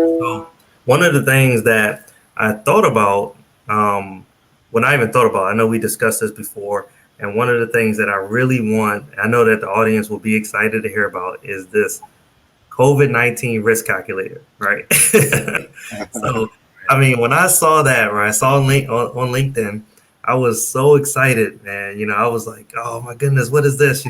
So one of the things that I thought about, um, when I even thought about, I know we discussed this before, and one of the things that I really want, I know that the audience will be excited to hear about, is this COVID-19 risk calculator, right? So, I mean, when I saw that, right, I saw on LinkedIn, I was so excited, man. I was like, oh my goodness, what is this?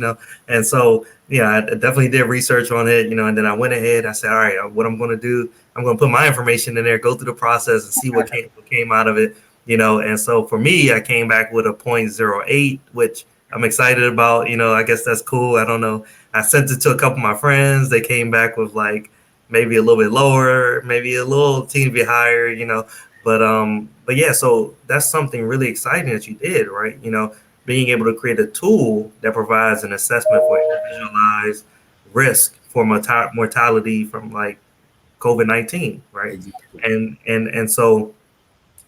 And so, yeah, I definitely did research on it, and then I went ahead. I said, all right, what I'm going to do, I'm going to put my information in there, go through the process, and see what came out of it. And so for me, I came back with a point zero 0.08, which I'm excited about. I guess that's cool. I don't know. I sent it to a couple of my friends. They came back with like maybe a little bit lower, maybe a little teeny bit higher. But yeah, so that's something really exciting that you did, right? Being able to create a tool that provides an assessment for individualized risk for mortality from like COVID-19, right? Exactly. And so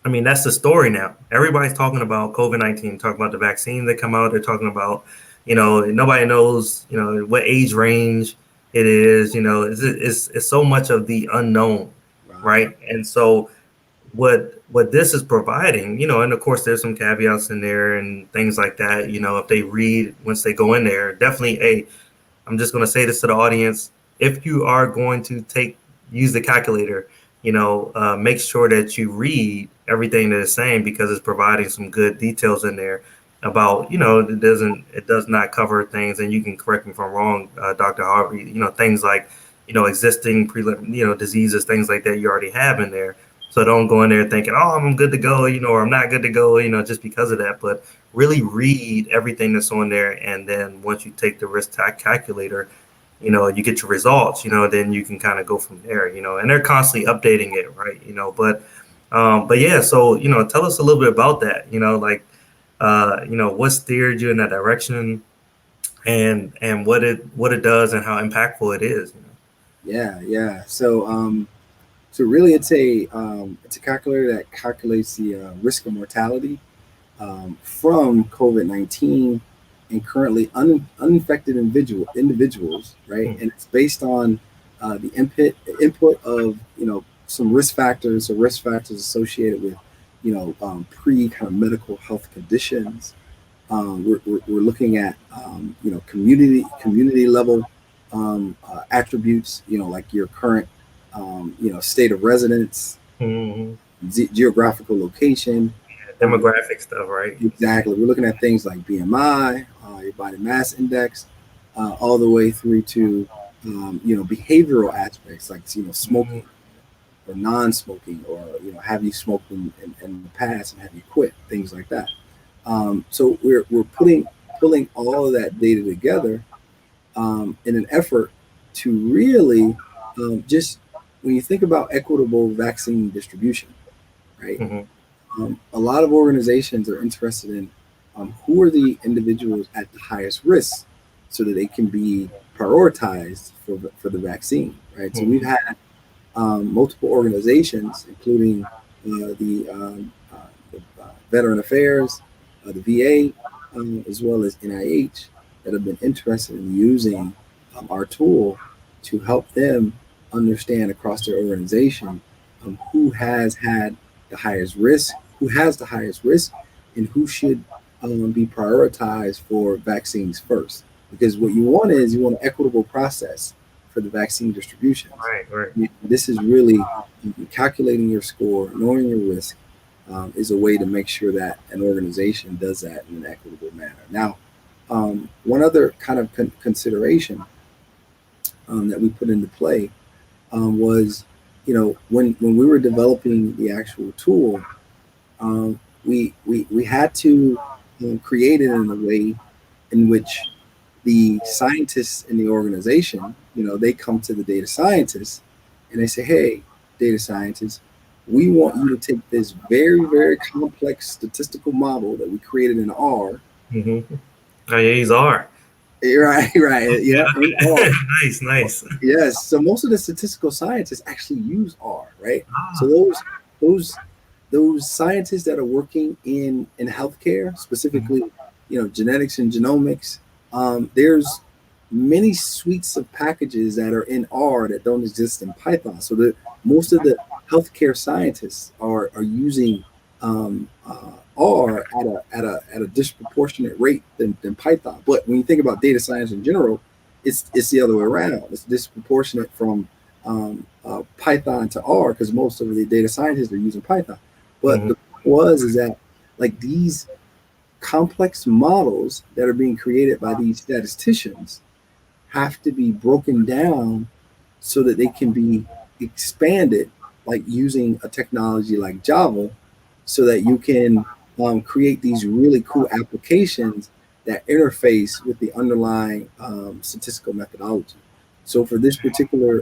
I mean, that's the story now. Everybody's talking about COVID-19, talking about the vaccine that come out. They're talking about, nobody knows, what age range it is. It's so much of the unknown, Right. right? And so what this is providing, and of course there's some caveats in there and things like that. If they read once they go in there, definitely I'm just going to say this to the audience. If you are going to use the calculator, make sure that you read everything that it's saying because it's providing some good details in there about, it does not cover things, and you can correct me if I'm wrong, Dr. Harvey, things like, existing diseases, things like that you already have in there. So don't go in there thinking, oh, I'm good to go, or I'm not good to go, just because of that. But really read everything that's on there, and then once you take the risk calculator, you get your results, then you can kind of go from there, and they're constantly updating it, right? But yeah, so tell us a little bit about that, like what steered you in that direction, and what it does and how impactful it is. Yeah, yeah. So really, it's a calculator that calculates the risk of mortality from COVID-19 and currently uninfected individuals, right? Hmm. And it's based on the input of some risk factors or risk factors associated with pre kind of medical health conditions. We're looking at community level attributes, like your current state of residence, Hmm. geographical location. Um, Demographic stuff, right? exactly, we're looking at things like BMI, your body mass index, all the way through to behavioral aspects like Hmm. smoking or non-smoking, or have you smoked in the past and have you quit, things like that. So we're pulling all of that data together in an effort to really just when you think about equitable vaccine distribution, right? Hmm. A lot of organizations are interested in who are the individuals at the highest risk so that they can be prioritized for the vaccine, right? So we've Hmm. had multiple organizations, including the Veteran Affairs, the VA, as well as NIH, that have been interested in using our tool to help them understand across their organization who has had the highest risk, who has the highest risk, and who should be prioritized for vaccines first. Because what you want is you want an equitable process for the vaccine distributions. Right, right. This is really calculating your score, knowing your risk, is a way to make sure that an organization does that in an equitable manner. Now, one other kind of consideration that we put into play was, when we were developing the actual tool, we had to create it in a way in which the scientists in the organization, they come to the data scientists and they say, hey, data scientists, we want you to take this very, very complex statistical model that we created in R. Hmm. Oh yeah, these are. Right, right. Yeah, in R. Nice, nice. Yes. So most of the statistical scientists actually use R, right? So Ah. those those scientists that are working in healthcare, specifically, genetics and genomics, there's many suites of packages that are in R that don't exist in Python. So most of the healthcare scientists are using R at a disproportionate rate than Python. But when you think about data science in general, it's the other way around. It's disproportionate from Python to R because most of the data scientists are using Python. But Mhm. the point was is that like these complex models that are being created by these statisticians have to be broken down so that they can be expanded, like using a technology like Java, so that you can create these really cool applications that interface with the underlying statistical methodology. So for this particular,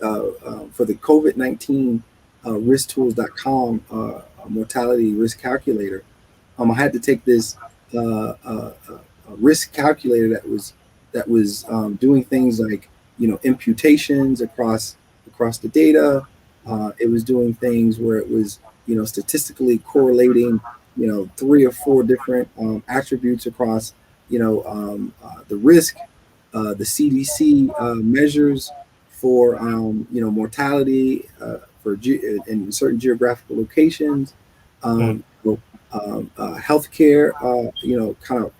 for the COVID-19 risktools.com mortality risk calculator, I had to take this risk calculator that was doing things like imputations across the data. It was doing things where it was statistically correlating three or four different attributes across the risk, the CDC measures for mortality in certain geographical locations, Mhm. healthcare,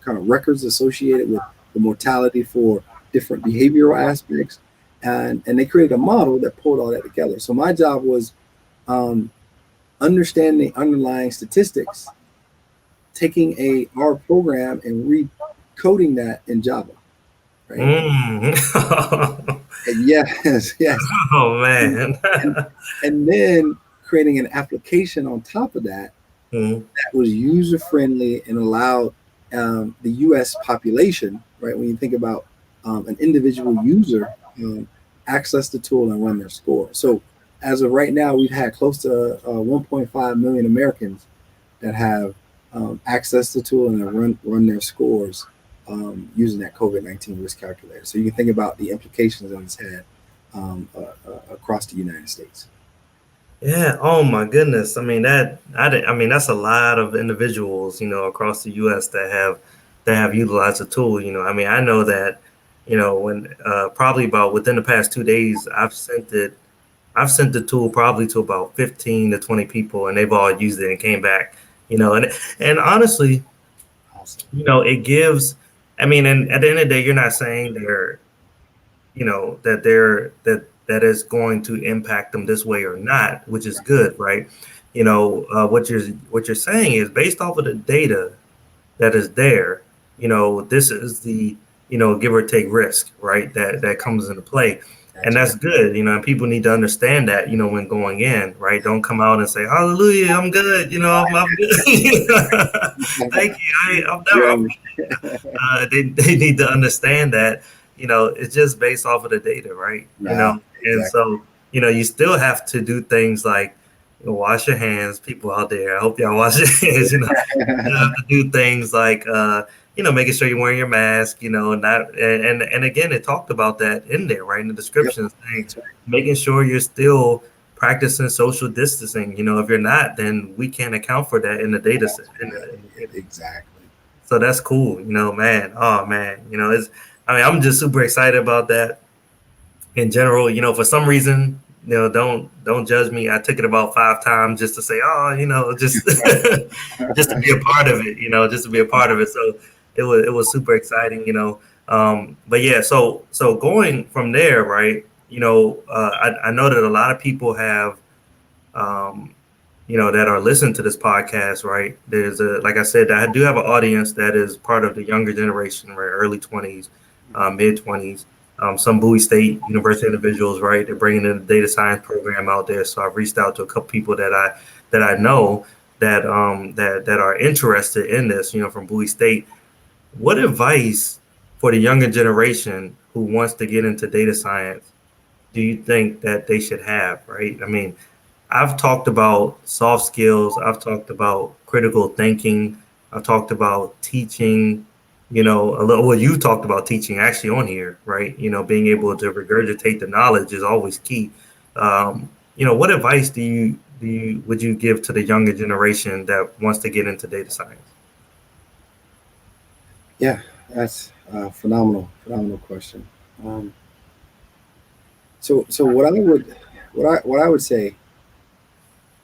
kind of records associated with the mortality for different behavioral aspects, and they created a model that pulled all that together. So my job was um, understanding underlying statistics, taking a R program and recoding that in Java, right? Mm. And yes, yes, Oh and, man. and and then creating an application on top of that Mhm. that was user friendly and allowed the U.S. population, right? When you think about an individual user, access the tool and run their score. So as of right now, we've had close to 1.5 million Americans that have access to the tool and run their scores using that COVID-19 risk calculator. So you can think about the implications that it's had across the United States. Yeah. Oh my goodness. I mean I mean that's a lot of individuals, across the US that have utilized the tool, I mean, I know that, when probably about within the past 2 days, I've sent the tool probably to about 15 to 20 people and they've all used it and came back, and honestly, Awesome. it gives, I mean, and at the end of the day, you're not saying that is going to impact them this way or not, which is good, right? What you're saying is based off of the data that is there. This is the give or take risk, right? That comes into play, and Gotcha. that's good. And people need to understand that when going in, right? Don't come out and say Hallelujah, I'm good. I'm good. Thank you. I'm never. Jeremy. They need to understand that it's just based off of the data, right? Nah, And exactly. so you still have to do things like wash your hands. People out there, I hope y'all wash your hands. You have to do things like making sure you're wearing your mask. Not and again, it talked about that in there, right, in the Yep, description, saying that's right. making sure you're still practicing social distancing. If you're not, then we can't account for that in the data set. That's right. Exactly. So that's cool, man. Oh man, it's. I mean, I'm just super excited about that in general. For some reason, don't judge me. I took it about 5 times just to say, oh, just just to be a part of it. Just to be a part of it. So it was super exciting. But yeah, so going from there, right? I know that a lot of people have um, that are listening to this podcast, right? There's like I said, I do have an audience that is part of the younger generation, right? Early 20s, mid 20s. Some Bowie State University individuals, right? They're bringing in a data science program out there. So I've reached out to a couple people that I know that are interested in this, from Bowie State. What advice for the younger generation who wants to get into data science do you think that they should have, right? I mean, I've talked about soft skills. I've talked about critical thinking. I've talked about teaching, a little. Well, you talked about teaching actually on here, right? Being able to regurgitate the knowledge is always key. What advice would you give to the younger generation that wants to get into data science? Yeah, that's a phenomenal question. Um, so what I would what I would say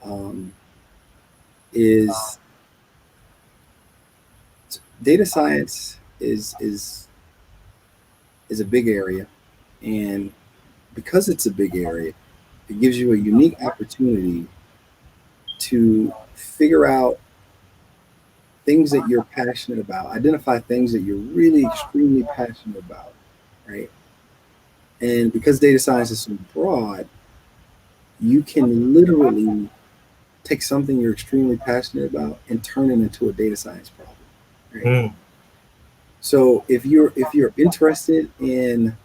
um, is data science is a big area, and because it's a big area, it gives you a unique opportunity to figure out things that you're passionate about, identify things that you're really extremely passionate about, right? And because data science is so broad, you can literally take something you're extremely passionate about and turn it into a data science problem, right? Mm. So if you're interested in,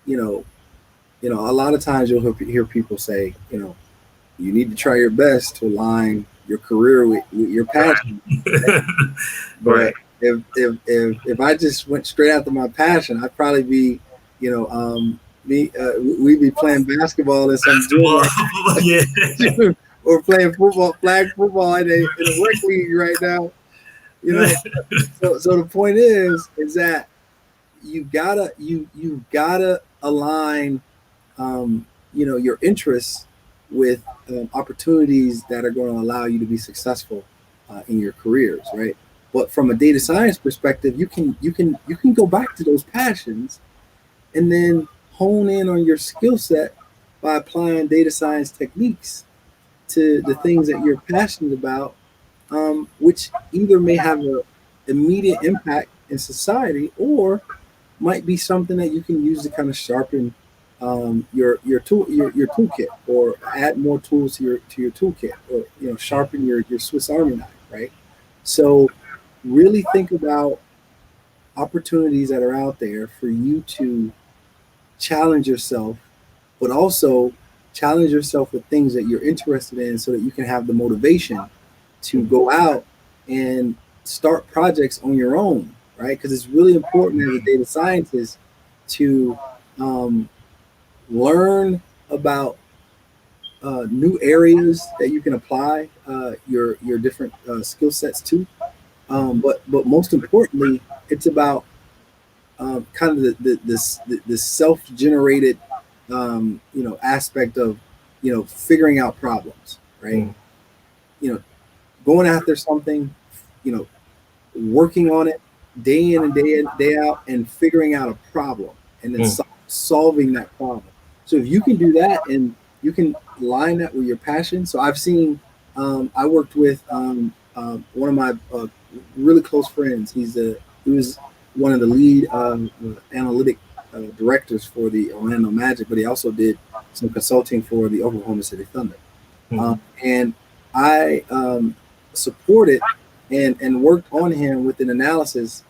you know, a lot of times you'll hear people say, you need to try your best to align your career with your passion. Right? But Right. if I just went straight after my passion, I'd probably be, you know, we'd be playing basketball in some gym Basketball. right Yeah. now, or playing football, flag football in a rec league right now. You know, so the point is that you gotta align your interests with opportunities that are going to allow you to be successful in your careers, right? But from a data science perspective, you can go back to those passions and then hone in on your skill set by applying data science techniques to the things that you're passionate about, which either may have a immediate impact in society or might be something that you can use to kind of sharpen your toolkit, or add more tools to your toolkit, or sharpen your Swiss Army knife, right? So really think about opportunities that are out there for you to challenge yourself, but also challenge yourself with things that you're interested in, so that you can have the motivation to go out and start projects on your own, right? Because it's really important as a data scientist to um, learn about new areas that you can apply your different skill sets to. But most importantly, it's about kind of the self generated aspect of figuring out problems, right? Mm. You know, going after something, you know, working on it day in, day out, and figuring out a problem, and then Mm. solving that problem. So if you can do that, and you can line that with your passion. So I've seen, I worked with one of my really close friends. He was one of the lead analytic directors for the Orlando Magic, but he also did some consulting for the Oklahoma City Thunder. Mm. And I supported and worked on him with an analysis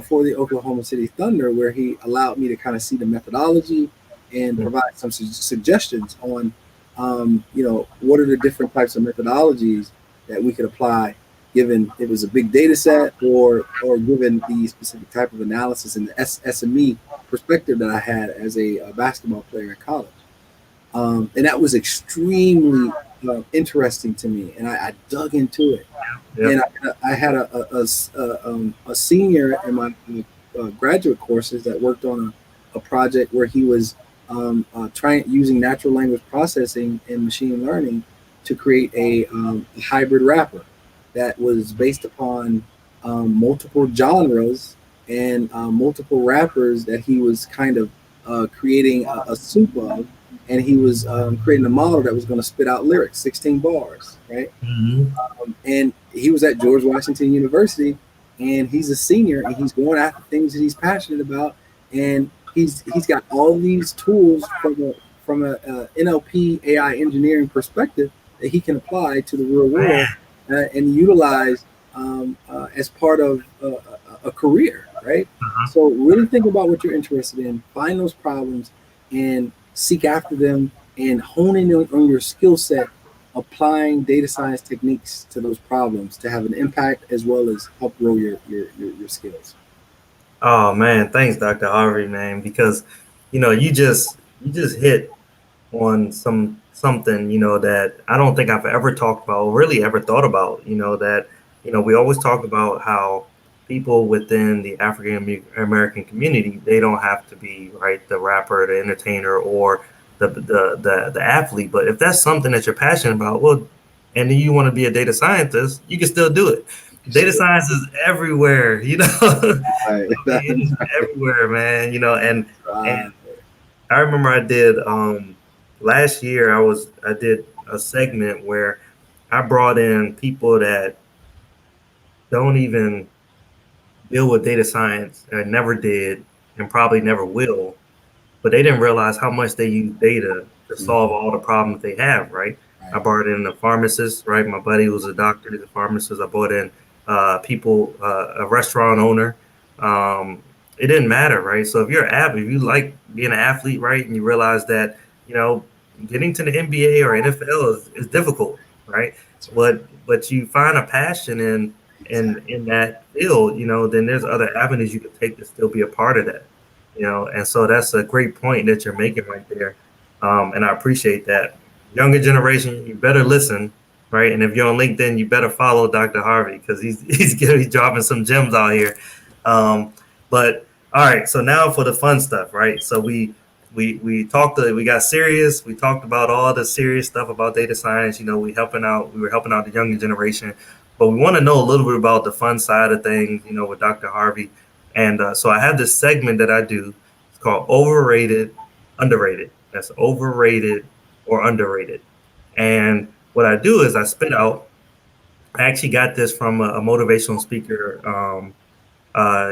for the Oklahoma City Thunder, where he allowed me to kind of see the methodology and Mm. provide some suggestions on, what are the different types of methodologies that we could apply, given it was a big data set, or given the specific type of analysis and the SME perspective that I had as a basketball player in college. And that was extremely interesting to me, and I dug into it. Yep. And I had a senior in my graduate courses that worked on a project where he was trying using natural language processing and machine learning to create a hybrid rapper that was based upon multiple genres and multiple rappers that he was kind of creating a soup of, and he was creating a model that was going to spit out lyrics, 16 bars, right? Mm-hmm. And he was at George Washington University, and he's a senior, and he's going after things that he's passionate about, and he's got all these tools from a NLP AI engineering perspective that he can apply to the real world and utilize as part of a career, right? So really think about what you're interested in, find those problems, and seek after them, and hone in on your skill set, applying data science techniques to those problems to have an impact, as well as help grow your skills. Oh man, thanks, Dr. Harvey, man, because you just hit on something, that I don't think I've ever talked about or really ever thought about, that, we always talk about how people within the African American community, they don't have to be, right, the rapper, the entertainer, or the athlete. But if that's something that you're passionate about, well, and then you want to be a data scientist, you can still do it. Data science is everywhere, you know. Right. It is everywhere, man. You know, and Right. I remember I did last year. I did a segment where I brought in people that don't even deal with data science and never did and probably never will, but they didn't realize how much they use data to solve all the problems they have, right? I Right. brought in a pharmacist, right? My buddy was a doctor, he's a pharmacist. I brought in a restaurant owner. It didn't matter, right? So if you like being an athlete, right, and you realize that, you know, getting to the NBA or NFL is difficult, right? That's right. But you find a passion Exactly. in that field, you know, then there's other avenues you can take to still be a part of that, you know. And so that's a great point that you're making right there, and I appreciate that. Younger generation, you better listen, right? And if you're on LinkedIn, you better follow Dr. Harvey because he's dropping some gems out here. Um, but all right, so now for the fun stuff, right? So we talked, we got serious, we talked about all the serious stuff about data science. You know, we were helping out the younger generation, but we want to know a little bit about the fun side of things, you know, with Dr. Harvey. And so I have this segment that I do. It's called Overrated, Underrated. That's overrated or underrated. And what I do is I spit out. I actually got this from a motivational speaker,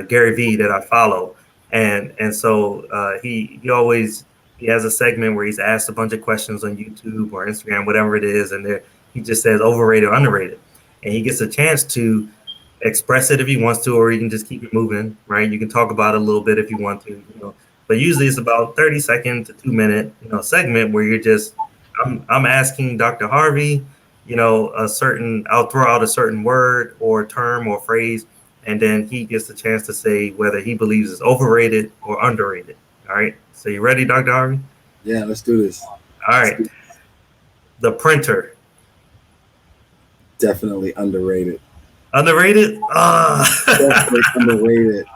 Gary Vee, that I follow, and so he has a segment where he's asked a bunch of questions on YouTube or Instagram, whatever it is, and there he just says overrated or underrated, and he gets a chance to express it if he wants to, or he can just keep it moving, right? You can talk about it a little bit if you want to, you know. But usually it's about 30 second to 2 minute, you know, segment where I'm asking Dr. Harvey, you know, I'll throw out a certain word or term or phrase, and then he gets the chance to say whether he believes it's overrated or underrated. All right. So you ready, Dr. Harvey? Yeah, let's do this. All Let's right. do The printer. Definitely underrated. Underrated? Definitely underrated.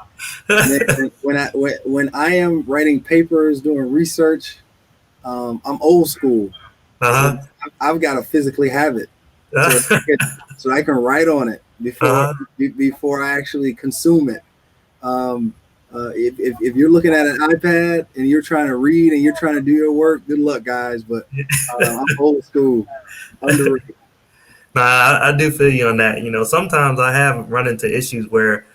Man, when I am writing papers, doing research, I'm old school, so Uh-huh. I've got to physically have it so Uh-huh. so I can write on it Uh-huh. before I actually consume it. Um, if you're looking at an iPad and you're trying to read and you're trying to do your work, good luck, guys. But I'm old school, underrated. Nah, I do feel you on that. You know, sometimes I have run into issues where,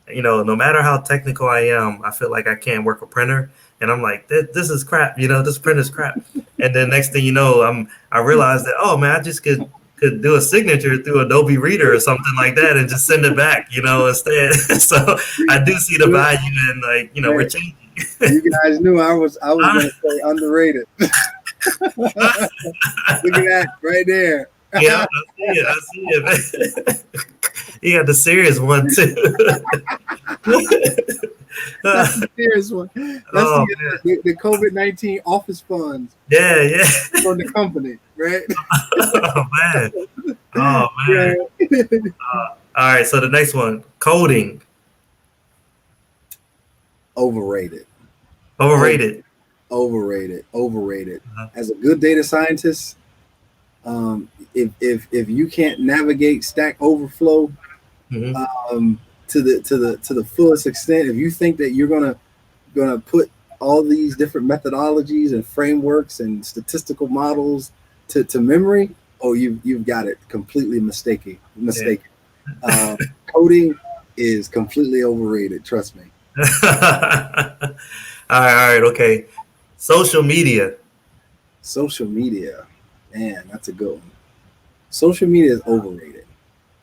you know, no matter how technical I am, I feel like I can't work a printer, and I'm like, this is crap. You know, this printer's crap. And then next thing you know, I realize that, oh man, I just could do a signature through Adobe Reader or something like that and just send it back. You know, instead. So I do see the value in, like, you know, we're Man, changing. you guys knew I was going to say underrated. Look at that right there. Yeah, I see it. I see it. You got the serious one too. That's the serious one. That's Oh man. the COVID-19 office funds Yeah, yeah. from the company, right? Oh man. Oh Yeah. man. All right, so the next one, coding. Overrated. Over, Overrated. overrated. Uh-huh. As a good data scientist, if you can't navigate Stack Overflow Hmm. to the fullest extent, if you think that you're gonna put all these different methodologies and frameworks and statistical models to memory, oh, you've got it completely mistaken. Yeah. Mistaken. Coding is completely overrated. Trust me. All right, okay. Social media. Social media, man, that's a good one. Social media is overrated,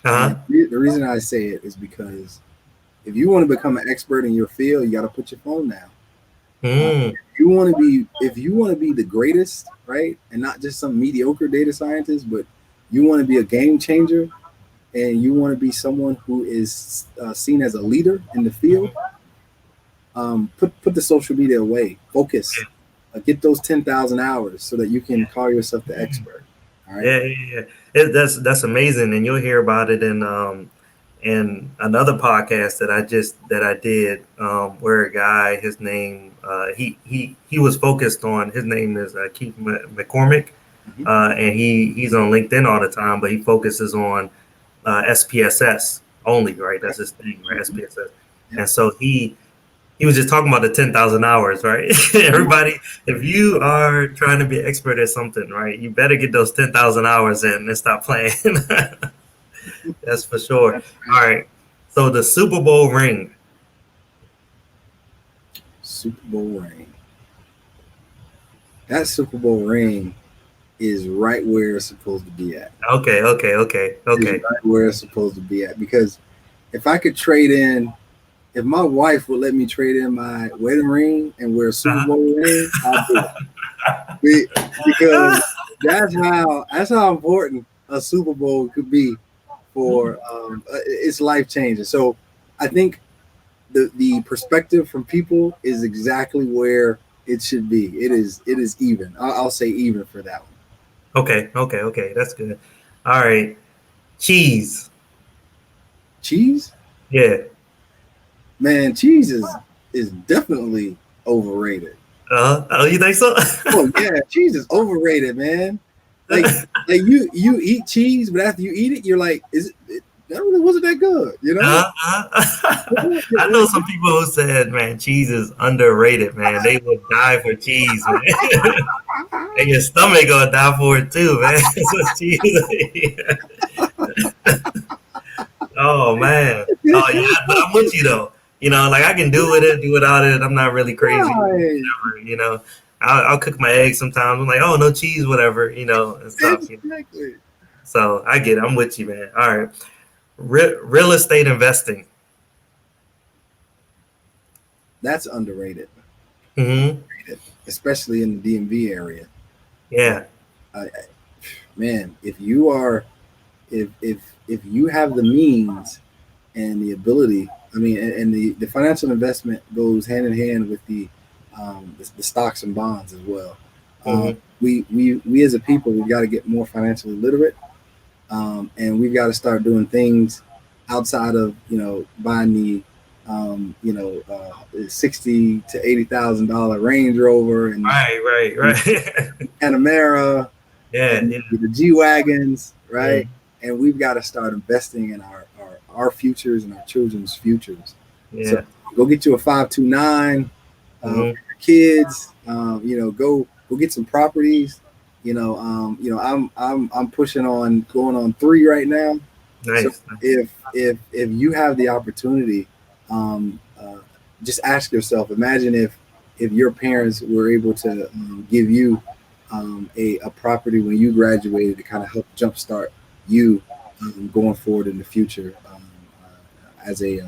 and Uh-huh. the reason I say it is because if you want to become an expert in your field, you got to put your phone down. Mm. If you want to be the greatest, right, and not just some mediocre data scientist, but you want to be a game changer and you want to be someone who is seen as a leader in the field, Mhm. put the social media away. Focus. Get those 10,000 hours so that you can call yourself the expert. All right. Yeah, yeah, yeah. That's amazing, and you'll hear about it in and another podcast that I did, where a guy, his name, he was focused on, his name is Keith McCormick, Mhm. and he's on LinkedIn all the time, but he focuses on SPSS only, right? That's his thing, right? Mhm. SPSS. Yep. And so he was just talking about the 10,000 hours, right? Everybody, if you are trying to be an expert at something, right, you better get those 10,000 hours in and stop playing. That's for sure. That's All right. right. So the Super Bowl ring. Super Bowl ring. That Super Bowl ring is right where it's supposed to be at. Okay, okay, okay, Is okay. right where it's supposed to be at. Because if I could trade in, if my wife would let me trade in my wedding ring and wear a Super Uh-huh. Bowl ring, I'd do it. Because that's how important a Super Bowl could be for it's life changing. So I think the perspective from people is exactly where it should be. It is even. I'll say even for that one. Okay, okay, okay. That's good. All right. Cheese. Cheese, Yeah. man, cheese is definitely overrated. Oh, you think so? Oh yeah, cheese is overrated, man. Like you eat cheese, but after you eat it, you're like, that really wasn't that good, you know? I know some people who said, man, cheese is underrated, man. They would die for cheese, man. And your stomach gonna die for it too, man. So cheese. Oh man. Oh yeah, but I'm with you though. Like I can do with it, do without it. I'm not really crazy, Right. whatever. I'll cook my eggs sometimes. I'm like, oh, no cheese, whatever, and stuff. Exactly. So I get it. I'm with you, man. All right. Real estate investing. That's underrated, Hmm. especially in the DMV area. Uh, Yeah. I, man, if you have the means and the ability, I mean, and the financial investment goes hand in hand with the stocks and bonds as well. Um, Hmm. we as a people, we've got to get more financially literate, and we've got to start doing things outside of buying the 60 to 80 thousand dollar Range Rover and Right. the Right. Panamera Yeah. and Yeah. the G wagons, right? Mm, And we've got to start investing in our futures and our children's futures. So yeah. go get you a 529 for Hmm. your kids. Go get some properties. I'm pushing on going on 3 right now. So Nice. if you have the opportunity, just ask yourself. Imagine if your parents were able to give you a property when you graduated to kind of help jumpstart you going forward in the future as a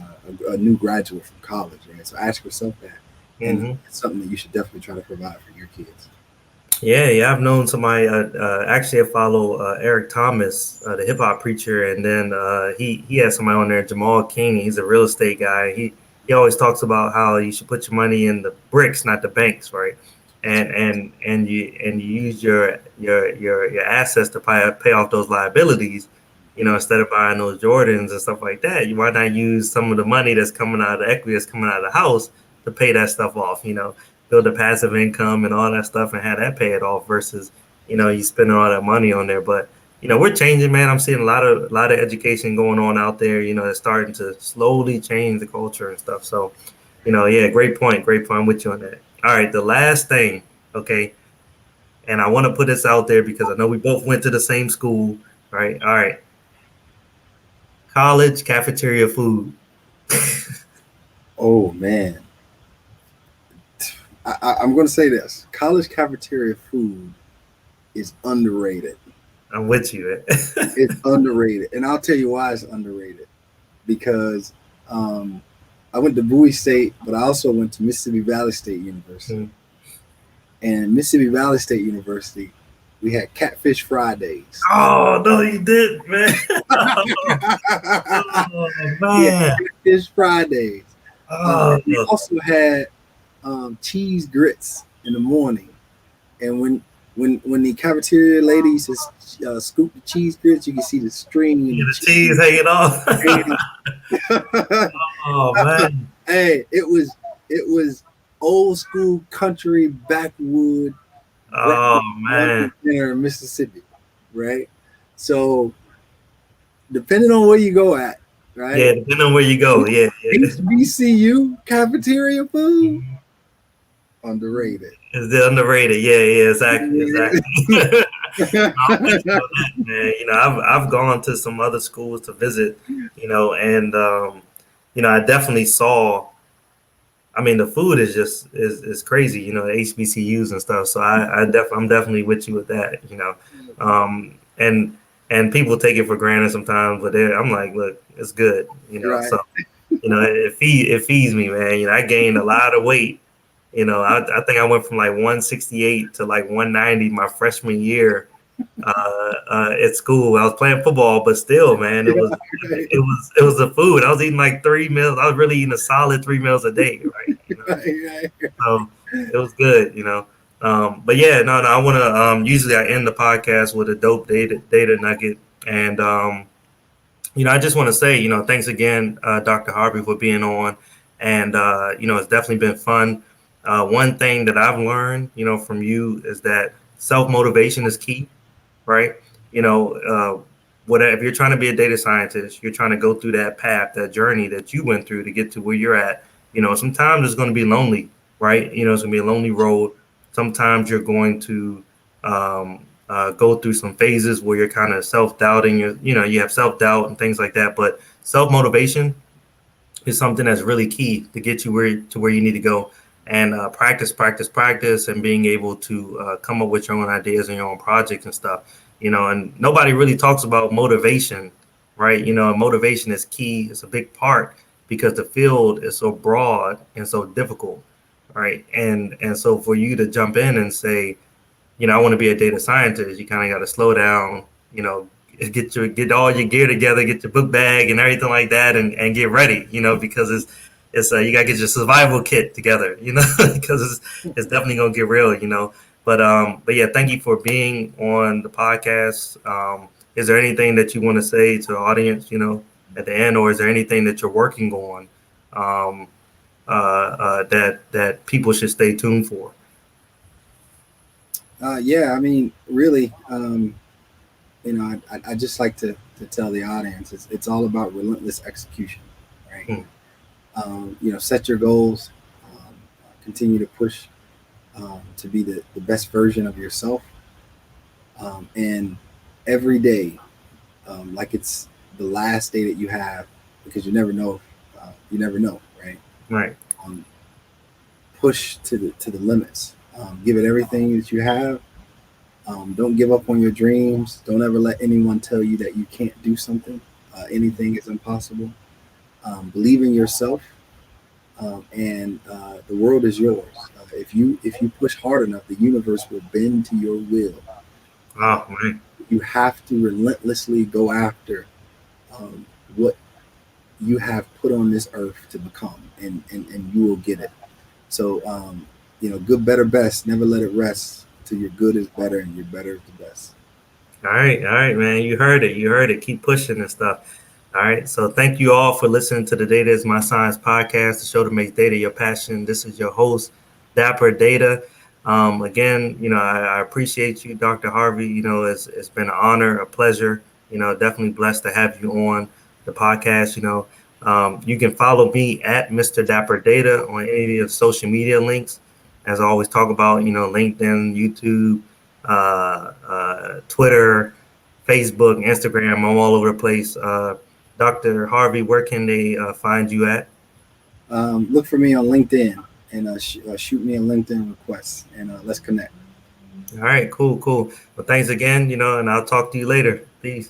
new graduate from college, right? So ask yourself that, and Hmm. it's something that you should definitely try to provide for your kids. Yeah, yeah. I've known somebody. Actually, I follow Eric Thomas, the hip hop preacher, and then he has somebody on there, Jamal King. He's a real estate guy. He always talks about how you should put your money in the bricks, not the banks, right? That's And you use your assets to pay off those liabilities. right. Instead of buying those Jordans and stuff like that, you might not use some of the money that's coming out of the equity that's coming out of the house to pay that stuff off. Build a passive income and all that stuff and have that pay it off versus you spending all that money on there. But we're changing, man. I'm seeing a lot of education going on out there. It's starting to slowly change the culture and stuff. So yeah, great point, great point. I'm with you on that. All right, the last thing, okay, and I want to put this out there because I know we both went to the same school, right? All right, college cafeteria food. Oh man, I'm going to say this: college cafeteria food is underrated. I'm with you. It's underrated, and I'll tell you why it's underrated. Because um, I went to Bowie State, but I also went to Mississippi Valley State University. Mm. And Mississippi Valley State University, we had Catfish Fridays. Oh no, you did, man. Oh We had man. Catfish Fridays. We Oh. also had cheese grits in the morning. And when the cafeteria lady used to scoop the cheese grits, you can see the string and Yeah, the the cheese hanging off. cheese. Oh man. Hey, it was old school country backwood Oh breakfast, lunch, man. and dinner in Mississippi, right? So depending on where you go at, right? Yeah, depending on where you go. Yeah, yeah. HBCU cafeteria food underrated. It's the underrated. Yeah, yeah, exactly, exactly. I'm with you on that, man. I've gone to some other schools to visit, and I definitely saw. I mean, the food is just is crazy, HBCUs and stuff. So I'm definitely with you with that. And people take it for granted sometimes, but I'm like, look, it's good. Right. So it feeds me, man. I gained a lot of weight. I think I went from like 168 to like 190 my freshman year at school. I was playing football, but still, man, it was Right, it was the food. I was eating like 3 meals. I was really eating a solid 3 meals a day, right? right, right. So it was good. But yeah, no. I want to. Usually, I end the podcast with a dope data nugget, and I just want to say, thanks again, Dr. Harvey, for being on, and it's definitely been fun. One thing that I've learned, from you is that self motivation is key, right? Whatever, if you're trying to be a data scientist, you're trying to go through that path, that journey that you went through to get to where you're at. Sometimes it's going to be lonely, right? It's going to be a lonely road. Sometimes you're going to go through some phases where you're kind of self-doubting. You have self-doubt and things like that. But self-motivation is something that's really key to get you where you need to go. And practice, practice, practice, and being able to come up with your own ideas and your own projects and stuff. And nobody really talks about motivation, right? Motivation is key. It's a big part because the field is so broad and so difficult, right? And so for you to jump in and say, I want to be a data scientist, you kind of got to slow down, get all your gear together, get your book bag and everything like that, and get ready, because it's you got to get your survival kit together, because it's definitely gonna get real. But yeah, thank you for being on the podcast. Is there anything that you want to say to the audience, at the end, or is there anything that you're working on um, that people should stay tuned for? Yeah, I mean, really, I just like to tell the audience it's all about relentless execution, right? Hmm. Set your goals, continue to push to be the best version of yourself, and every day, like it's the last day that you have, because you never know, right? Right. Um, Push to the limits, give it everything that you have. Don't give up on your dreams. Don't ever let anyone tell you that you can't do something. Anything is impossible. Believe in yourself, and the world is yours. If you push hard enough, the universe will bend to your will. Uh, Oh, man. you have to relentlessly go after what you have put on this earth to become, and you will get it. So, good, better, best. Never let it rest till your good is better and your better is the best. All right, man. You heard it. You heard it. Keep pushing and stuff. All right. So thank you all for listening to the Data is My Science podcast, the show that makes data your passion. This is your host, Dapper Data. Again, I appreciate you, Dr. Harvey. It's been an honor, a pleasure. Definitely blessed to have you on the podcast. You can follow me at Mr. Dapper Data on any of the social media links. As I always talk about, LinkedIn, YouTube, Twitter, Facebook, Instagram. I'm all over the place. Dr. Harvey, where can they find you at? Look for me on LinkedIn and shoot me a LinkedIn request, and let's connect. All right, cool, cool. Well, thanks again, and I'll talk to you later. Peace.